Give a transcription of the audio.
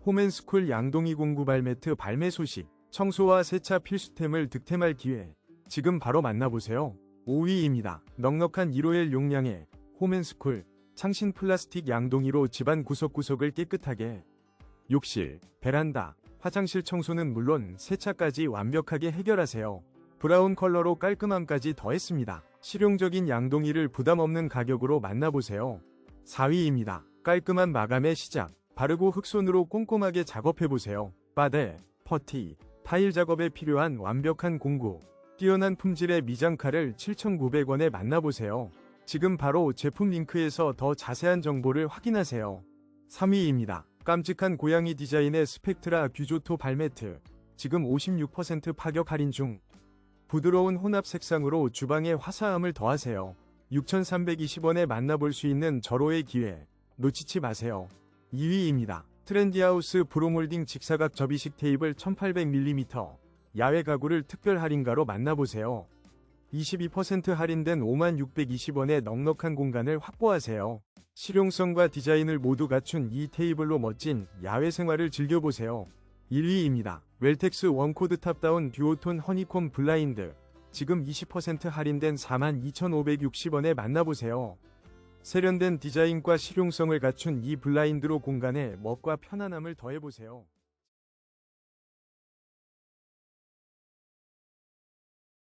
홈앤스쿨 양동이 공구 발매트 발매 소식, 청소와 세차 필수템을 득템할 기회. 지금 바로 만나보세요. 5위입니다. 넉넉한 1호L 용량의 홈앤스쿨 창신 플라스틱 양동이로 집안 구석구석을 깨끗하게. 욕실, 베란다, 화장실 청소는 물론 세차까지 완벽하게 해결하세요. 브라운 컬러로 깔끔함까지 더했습니다. 실용적인 양동이를 부담 없는 가격으로 만나보세요. 4위입니다. 깔끔한 마감의 시작. 바르고 흑손으로 꼼꼼하게 작업해보세요. 바데, 퍼티, 타일 작업에 필요한 완벽한 공구, 뛰어난 품질의 미장칼을 7,900원에 만나보세요. 지금 바로 제품 링크에서 더 자세한 정보를 확인하세요. 3위입니다. 깜찍한 고양이 디자인의 스펙트라 뷰조토 발매트. 지금 56% 파격 할인 중. 부드러운 혼합 색상으로 주방에 화사함을 더하세요. 6,320원에 만나볼 수 있는 절호의 기회. 놓치지 마세요. 2위입니다. 트렌디하우스 브로몰딩 직사각 접이식 테이블 1800mm. 야외 가구를 특별 할인가로 만나보세요. 22% 할인된 5620원의 넉넉한 공간을 확보하세요. 실용성과 디자인을 모두 갖춘 이 테이블로 멋진 야외 생활을 즐겨보세요. 1위입니다. 웰텍스 원코드 탑다운 듀오톤 허니콤 블라인드. 지금 20% 할인된 42,560원에 만나보세요. 세련된 디자인과 실용성을 갖춘 이 블라인드로 공간에 멋과 편안함을 더해보세요.